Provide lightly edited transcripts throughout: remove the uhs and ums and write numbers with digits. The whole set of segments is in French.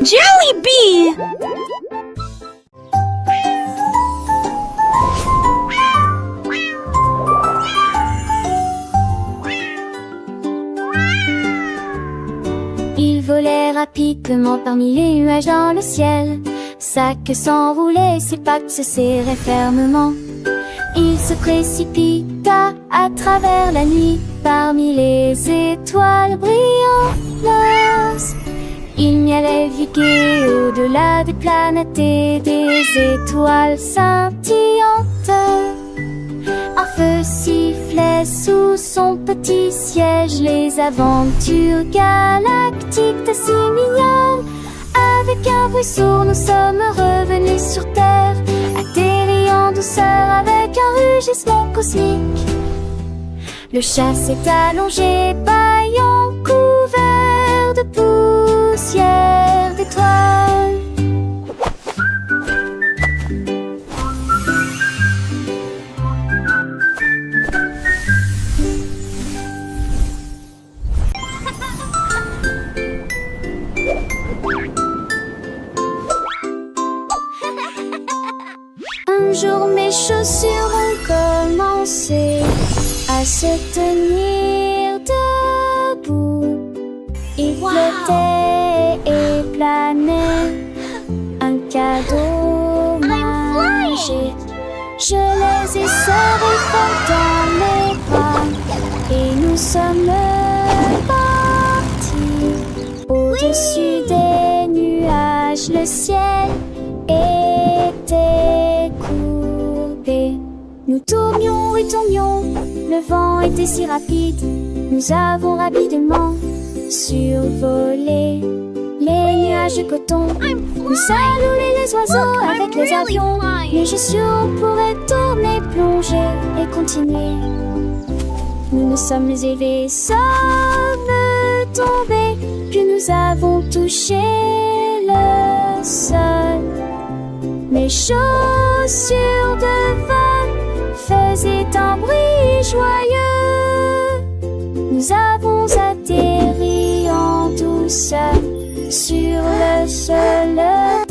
Jollibee! Il volait rapidement parmi les nuages dans le ciel. Sa queue s'enroulait, ses pattes se serraient fermement. Il se précipita à travers la nuit, parmi les étoiles brillantes. Il miaulait viguer au-delà des planètes et des étoiles scintillantes. Un feu sifflait sous son petit siège, les aventures galactiques de si mignonnes. Avec un bruit sourd, nous sommes revenus sur Terre, atterris en douceur avec un rugissement cosmique. Le chat s'est allongé, bâillant, couvert de poussière d'étoiles. Un jour mes chaussures ont commencé à se tenir debout. Ils flottaient et planaient, un cadeau magique. Je les ai serrés fort dans mes bras et nous sommes partis. Au-dessus des nuages, le ciel était courbé. Nous tournions et tournions, le vent était si rapide. Nous avons rapidement survolé les nuages de coton. Nous saluons les oiseaux avec les avions. Mais je suis sûr on pourrait tourner, plonger et continuer. Nous nous sommes élevés, sommes tombés, puis nous avons touché le sol. Mes chaussures de vol faisaient un bruit joyeux. Nous avons atterri en douceur sur le sol de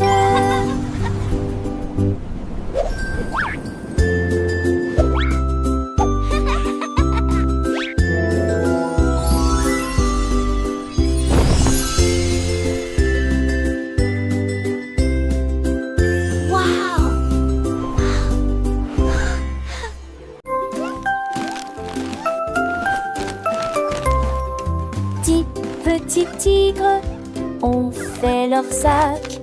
petits tigres ont fait leur sac.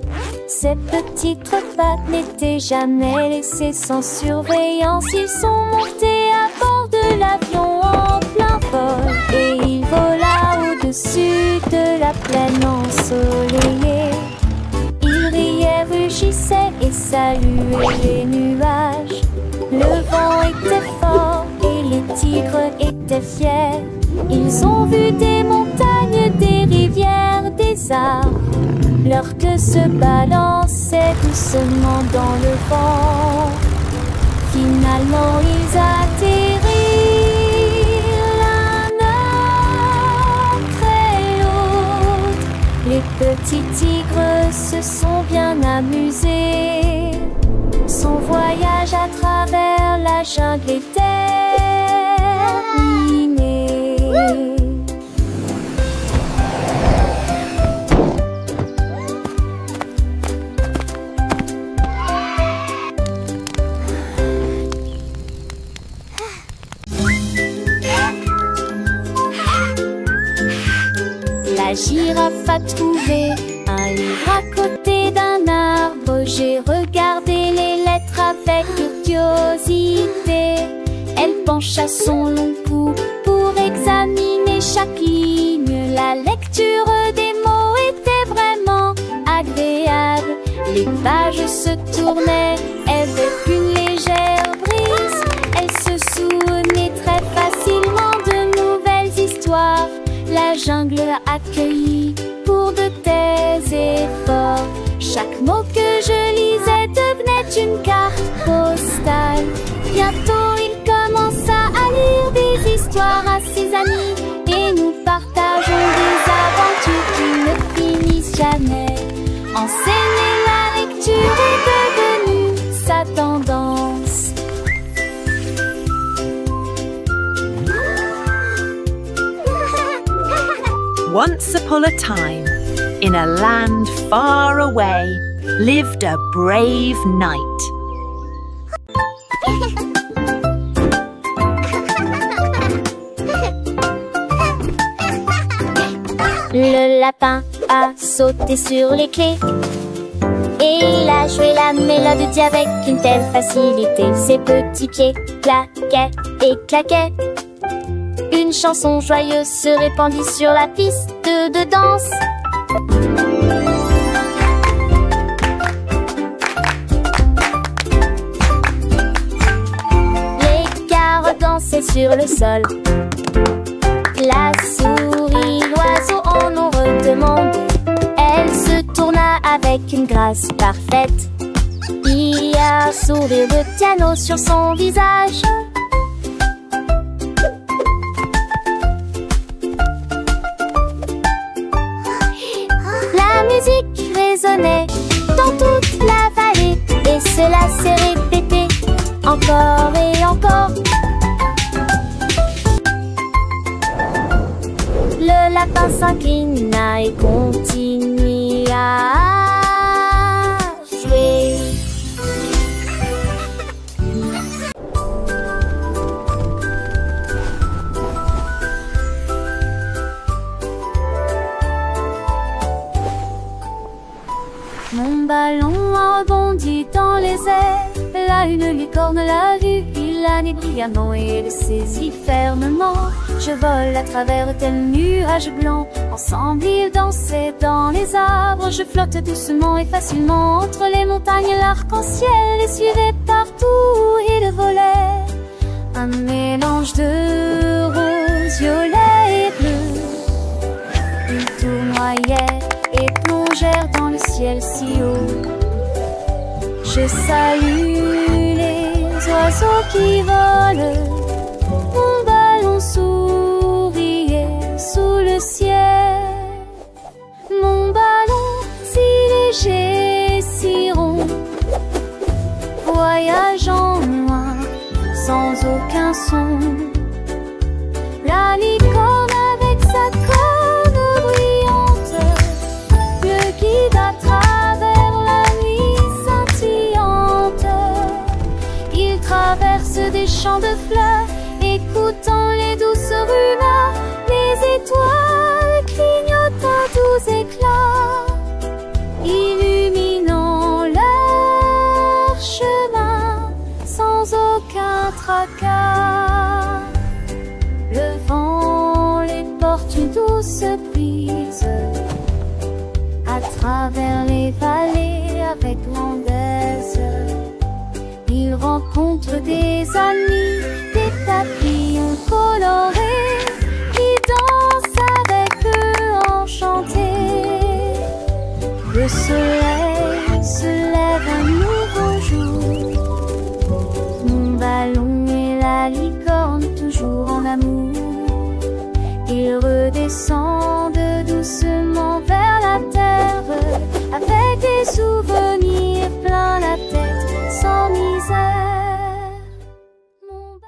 Ces petites pattes n'étaient jamais laissées sans surveillance. Ils sont montés à bord de l'avion en plein vol et il vola au-dessus de la plaine ensoleillée. Il riait, rugissait et saluait les nuages. Le vent était fort et les tigres étaient fiers. Ils ont vu des montagnes, des rivières, des arbres. Leur queue se balançait doucement dans le vent. Finalement ils atterrirent l'un après l'autre. Les petits tigres se sont bien amusés. Son voyage à travers la jungle est terminé. La girafe a trouvé un livre à côté d'un arbre. J'ai regardé les lettres avec curiosité. Elle pencha son long cou pour examiner chaque ligne. La lecture des mots était vraiment agréable. Les pages se tournaient avec une légère brise. Elle se souvenait très facilement de nouvelles histoires. La jungle a accueilli pour de tels efforts. Chaque mot que je lisais devenait une carte postale. Bientôt il commença à lire des histoires à ses amis et nous partageons des aventures qui ne finissent jamais. Once upon a time, in a land far away, lived a brave knight. Le lapin a sauté sur les clés et il a joué la mélodie avec une telle facilité. Ses petits pieds claquaient et claquaient. Une chanson joyeuse se répandit sur la piste de danse. Les carottes dansaient sur le sol. La souris, l'oiseau en ont redemandé. Elle se tourna avec une grâce parfaite. Il y a un sourire de piano sur son visage. La musique résonnait dans toute la vallée et cela s'est répété encore et encore. Le lapin s'inclina et continua à jouer. Mon ballon a rebondi dans les airs. Là, une licorne l'a vu. Il l'a dit brillamment et le saisit fermement. Je vole à travers de tels nuages blancs. Ensemble ils dansaient dans les arbres. Je flotte doucement et facilement entre les montagnes. L'arc-en-ciel les suivait partout. Il volait un mélange de rose, violet et bleu. Ils tournoyaient et plongèrent dans le ciel si haut. Je salue les oiseaux qui volent. Mon ballon souriait sous le ciel. Mon ballon si léger, si rond, voyageant loin sans aucun son. La licorne avec sa corne brillante le guide à travers la nuit scintillante. Il traverse des champs de fleurs, écoutant les douces rumeurs. Les étoiles clignotent à doux éclats, illuminant leur chemin sans aucun tracas. Le vent les porte une douce brise à travers les vallées avec grandesse. Ils rencontrent des amis, des papillons colorés qui dansent avec eux enchantés. Le soleil se lève un nouveau jour. Mon ballon et la licorne toujours en amour. Ils redescendent doucement vers la terre avec des souvenirs